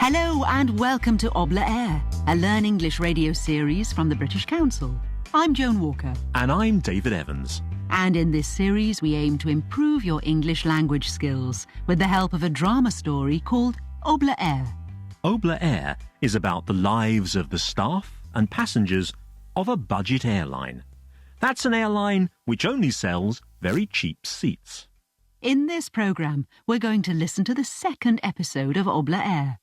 Hello and welcome to Obla Air, a Learn English radio series from the British Council. I'm Joan Walker. And I'm David Evans. And in this series we aim to improve your English language skills with the help of a drama story called Obla Air. Obla Air is about the lives of the staff and passengers of a budget airline. That's an airline which only sells very cheap seats. In this programme, we're going to listen to the second episode of Obla Air.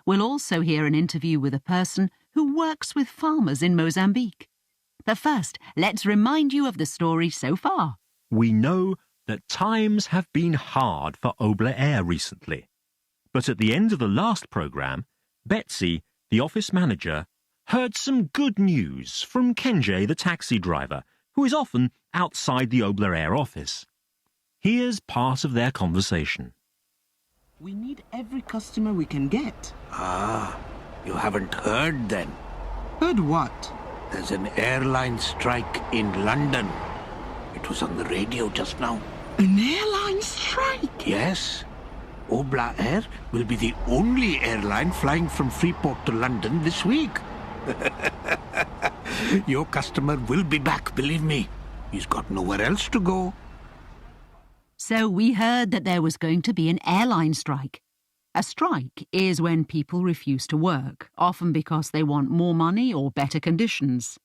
We'll also hear an interview with a person who works with farmers in Mozambique. But first, let's remind you of the story so far. We know that times have been hard for Obla Air recently. But at the end of the last programme, Betsy, the office manager, heard some good news from Kenji, the taxi driver, who is often outside the Obla Air office. Here's part of their conversation. We need every customer we can get. Ah, you haven't heard then? Heard what? There's an airline strike in London. It was on the radio just now. An airline strike? Yes. Obla Air will be the only airline flying from Freeport to London this week. Your customer will be back, believe me. He's got nowhere else to go. So we heard that there was going to be an airline strike. A strike is when people refuse to work, often because they want more money or better conditions.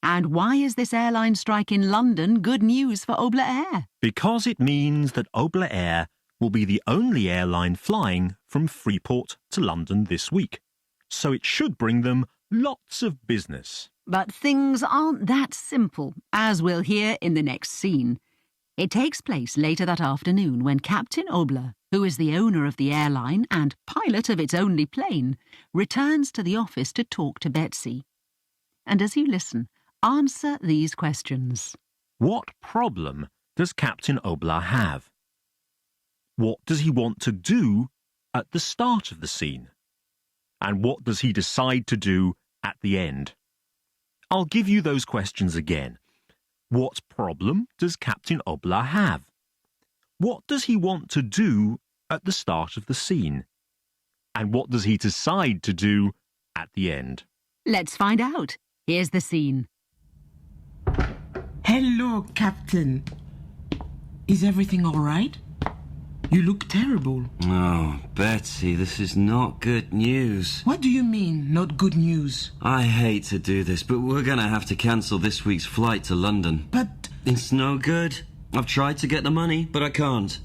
And why is this airline strike in London good news for Obla Air? Because it means that Obla Air will be the only airline flying from Freeport to London this week. So it should bring them lots of business. But things aren't that simple, as we'll hear in the next scene. It takes place later that afternoon when Captain Obla, who is the owner of the airline and pilot of its only plane, returns to the office to talk to Betsy. And as you listen, answer these questions. What problem does Captain Obla have? What does he want to do at the start of the scene? And what does he decide to do at the end? I'll give you those questions again. What problem does Captain Obla have? What does he want to do at the start of the scene? And what does he decide to do at the end? Let's find out. Here's the scene. Hello, Captain. Is everything all right? You look terrible. Oh, Betsy, this is not good news. What do you mean, not good news? I hate to do this, but we're going to have to cancel this week's flight to London. But... It's no good. I've tried to get the money, but I can't.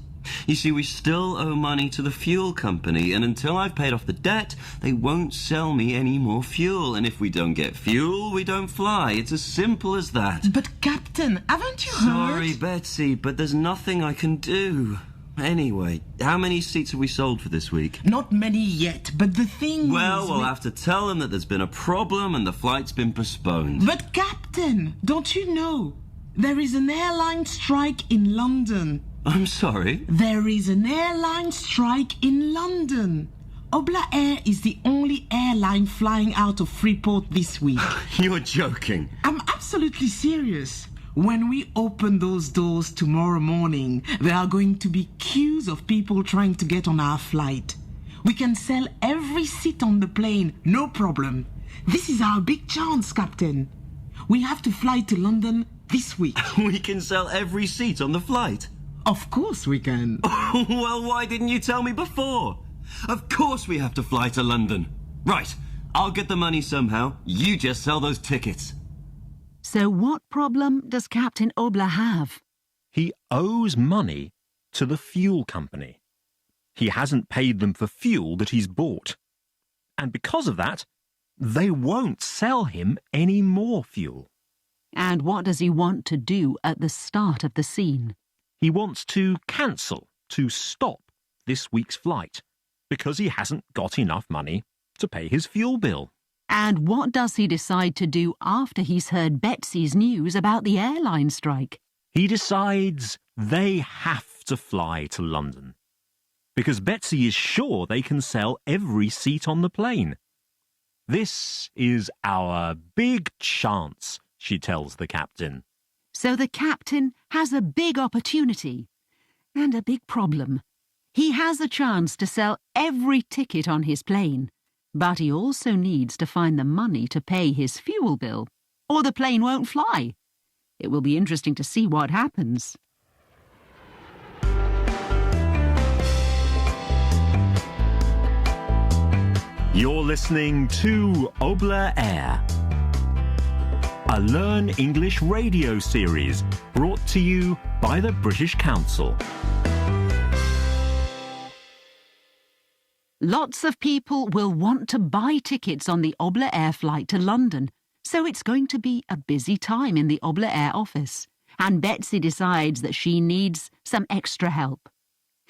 You see, we still owe money to the fuel company, and until I've paid off the debt, they won't sell me any more fuel. And if we don't get fuel, we don't fly. It's as simple as that. But, Captain, haven't you Sorry, heard? Betsy, but there's nothing I can do. Anyway, how many seats have we sold for this week? Not many yet, but the thing Well, is... we'll have to tell them that there's been a problem and the flight's been postponed. But, Captain, don't you know? There is an airline strike in London. I'm sorry? There is an airline strike in London. Obla Air is the only airline flying out of Freeport this week. You're joking. I'm absolutely serious. When we open those doors tomorrow morning, there are going to be queues of people trying to get on our flight. We can sell every seat on the plane, no problem. This is our big chance, Captain. We have to fly to London this week. We can sell every seat on the flight. Of course we can. Well, why didn't you tell me before? Of course we have to fly to London. Right, I'll get the money somehow. You just sell those tickets. So what problem does Captain Obla have? He owes money to the fuel company. He hasn't paid them for fuel that he's bought. And because of that, they won't sell him any more fuel. And what does he want to do at the start of the scene? He wants to cancel, to stop this week's flight, because he hasn't got enough money to pay his fuel bill. And what does he decide to do after he's heard Betsy's news about the airline strike? He decides they have to fly to London, because Betsy is sure they can sell every seat on the plane. This is our big chance, she tells the captain. So the captain has a big opportunity and a big problem. He has a chance to sell every ticket on his plane, But he also needs to find the money to pay his fuel bill, or the plane won't fly. It will be interesting to see what happens. You're listening to Obla Air, a Learn English radio series brought to you by the British Council. Lots of people will want to buy tickets on the Obla Air flight to London, so it's going to be a busy time in the Obla Air office, and Betsy decides that she needs some extra help.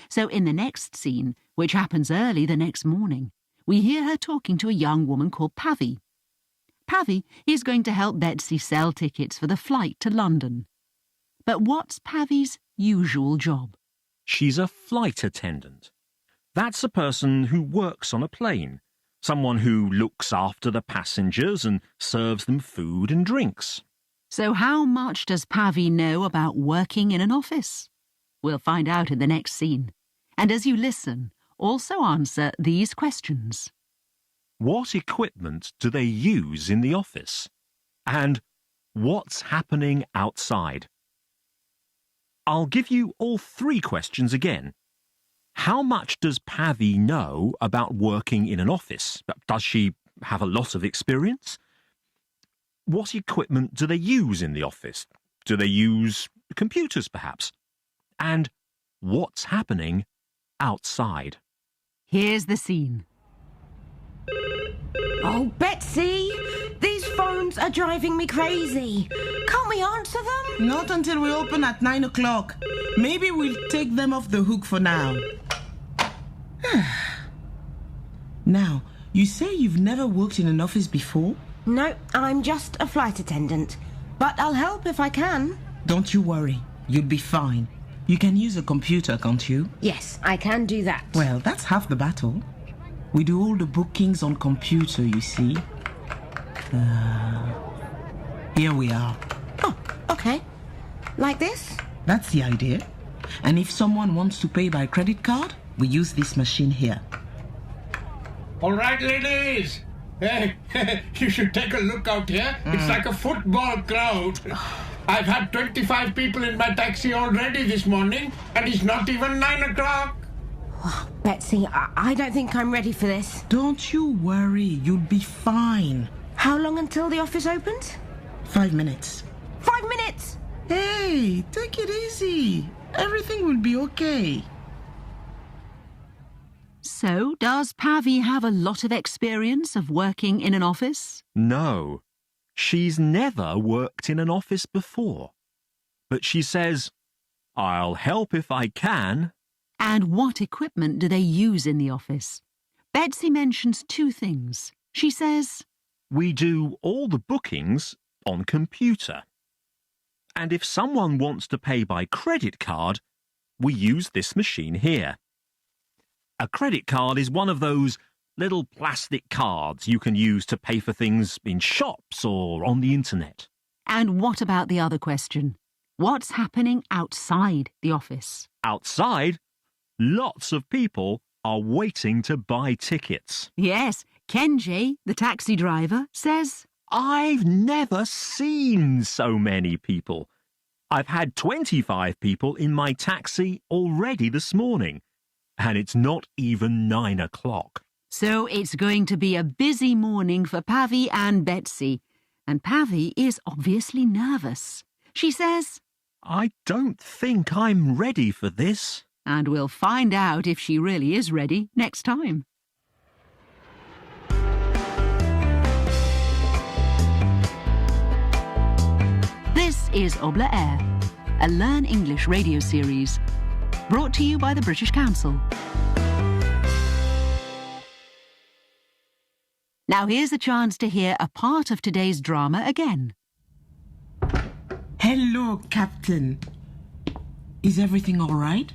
So in the next scene, which happens early the next morning, we hear her talking to a young woman called Pavy. Pavy is going to help Betsy sell tickets for the flight to London. But what's Pavy's usual job? She's a flight attendant. That's a person who works on a plane, someone who looks after the passengers and serves them food and drinks. So how much does Pavy know about working in an office? We'll find out in the next scene. And as you listen, also answer these questions. What equipment do they use in the office? And what's happening outside? I'll give you all three questions again. How much does Pavy know about working in an office? Does she have a lot of experience? What equipment do they use in the office? Do they use computers, perhaps? And what's happening outside? Here's the scene. Oh, Betsy, these phones are driving me crazy. Can't we answer them? Not until we open at 9 o'clock. Maybe we'll take them off the hook for now. Now, you say you've never worked in an office before? No, I'm just a flight attendant. But I'll help if I can. Don't you worry. You'll be fine. You can use a computer, can't you? Yes, I can do that. Well, that's half the battle. We do all the bookings on computer, you see. Here we are. Oh, okay. Like this? That's the idea. And if someone wants to pay by credit card, we use this machine here. All right, ladies. Hey, you should take a look out here. It's like a football crowd. I've had 25 people in my taxi already this morning, and it's not even 9 o'clock. Oh, Betsy, I don't think I'm ready for this. Don't you worry. You'll be fine. How long until the office opens? 5 minutes. 5 minutes! Hey, take it easy. Everything will be okay. So, does Pavy have a lot of experience of working in an office? No, she's never worked in an office before. But she says, I'll help if I can. And what equipment do they use in the office? Betsy mentions two things. She says, We do all the bookings on computer. And if someone wants to pay by credit card, we use this machine here. A credit card is one of those little plastic cards you can use to pay for things in shops or on the internet. And what about the other question? What's happening outside the office? Outside, lots of people are waiting to buy tickets. Yes, Kenji, the taxi driver, says, I've never seen so many people. I've had 25 people in my taxi already this morning, and it's not even 9 o'clock. So it's going to be a busy morning for Pavy and Betsy, and Pavy is obviously nervous. She says, I don't think I'm ready for this. And we'll find out if she really is ready next time. This is Obla Air, a Learn English radio series, brought to you by the British Council. Now here's a chance to hear a part of today's drama again. Hello, Captain. Is everything all right?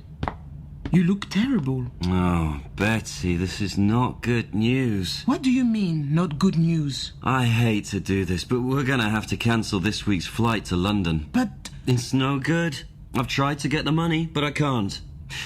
You look terrible. Oh, Betsy, this is not good news. What do you mean, not good news? I hate to do this, but we're going to have to cancel this week's flight to London. But It's no good. I've tried to get the money, but I can't.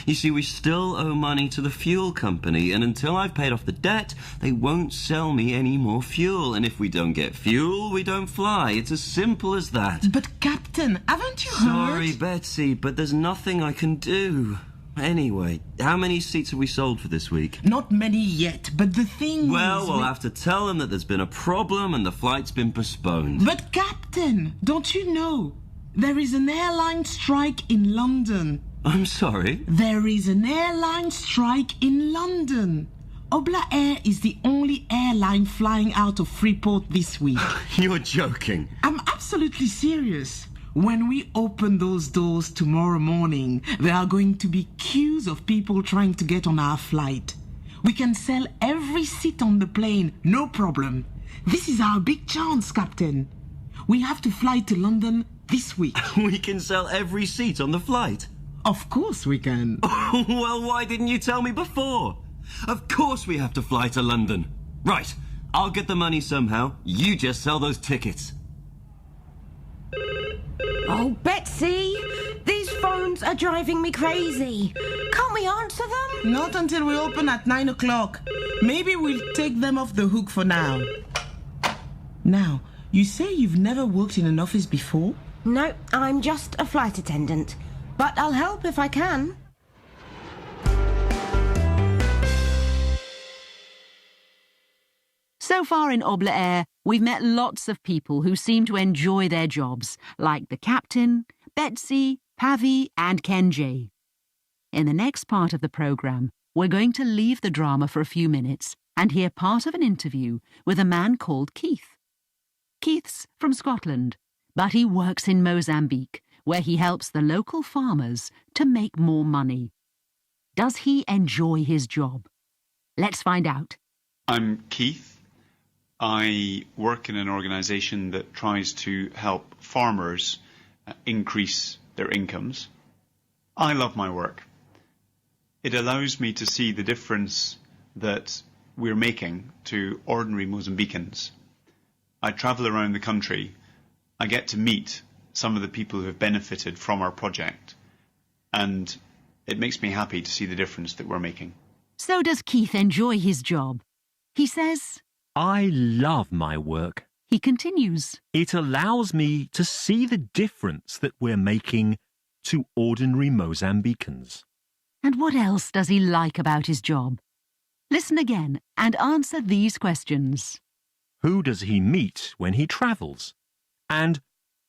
You see, we still owe money to the fuel company, and until I've paid off the debt, they won't sell me any more fuel. And if we don't get fuel, we don't fly. It's as simple as that. But, Captain, haven't you Sorry, heard? Betsy, but there's nothing I can do. Anyway, how many seats have we sold for this week? Not many yet, but the thing Well, is... we'll have to tell them that there's been a problem and the flight's been postponed. But, Captain, don't you know? There is an airline strike in London. I'm sorry? There is an airline strike in London. Obla Air is the only airline flying out of Freeport this week. You're joking. I'm absolutely serious. When we open those doors tomorrow morning, there are going to be queues of people trying to get on our flight. We can sell every seat on the plane, no problem. This is our big chance, Captain. We have to fly to London this week. We can sell every seat on the flight. Of course we can. Well, why didn't you tell me before? Of course we have to fly to London. Right, I'll get the money somehow. You just sell those tickets. Oh, Betsy, these phones are driving me crazy. Can't we answer them? Not until we open at 9 o'clock. Maybe we'll take them off the hook for now. Now, you say you've never worked in an office before? No, I'm just a flight attendant. But I'll help if I can. So far in Obla Air, we've met lots of people who seem to enjoy their jobs, like the captain, Betsy, Pavi and Kenji. In the next part of the programme, we're going to leave the drama for a few minutes and hear part of an interview with a man called Keith. Keith's from Scotland, but he works in Mozambique, where he helps the local farmers to make more money. Does he enjoy his job? Let's find out. I'm Keith. I work in an organisation that tries to help farmers increase their incomes. I love my work. It allows me to see the difference that we're making to ordinary Mozambicans. I travel around the country. I get to meet some of the people who have benefited from our project, and it makes me happy to see the difference that we're making. So does Keith enjoy his job? He says, I love my work. he continues, It allows me to see the difference that we're making to ordinary Mozambicans. and what else does he like about his job? Listen again and answer these questions. Who does he meet when he travels? And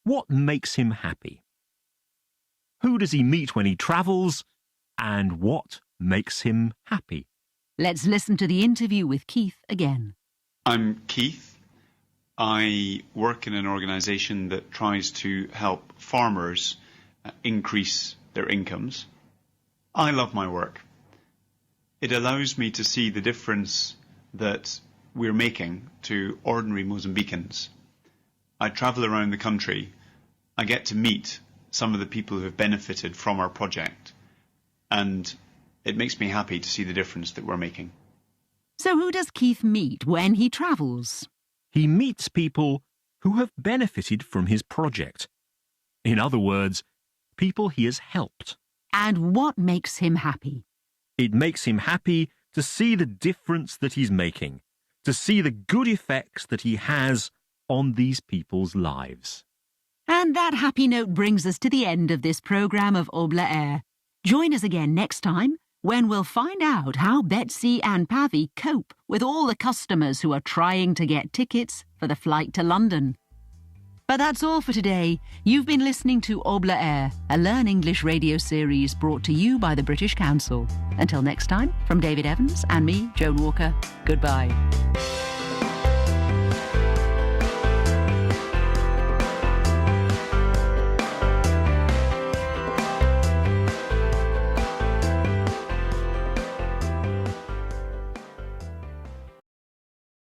what makes him happy? Who does he meet when he travels? And what makes him happy? Let's listen to the interview with Keith again. I'm Keith. I work in an organisation that tries to help farmers increase their incomes. I love my work. It allows me to see the difference that we're making to ordinary Mozambicans. I travel around the country. I get to meet some of the people who have benefited from our project, and it makes me happy to see the difference that we're making. So who does Keith meet when he travels? He meets people who have benefited from his project. In other words, people he has helped. And what makes him happy? It makes him happy to see the difference that he's making, to see the good effects that he has on these people's lives. And that happy note brings us to the end of this programme of Obla Air. Join us again next time when we'll find out how Betsy and Pavi cope with all the customers who are trying to get tickets for the flight to London. But that's all for today. You've been listening to Obla Air, a Learn English radio series brought to you by the British Council. Until next time, from David Evans and me, Joan Walker, goodbye.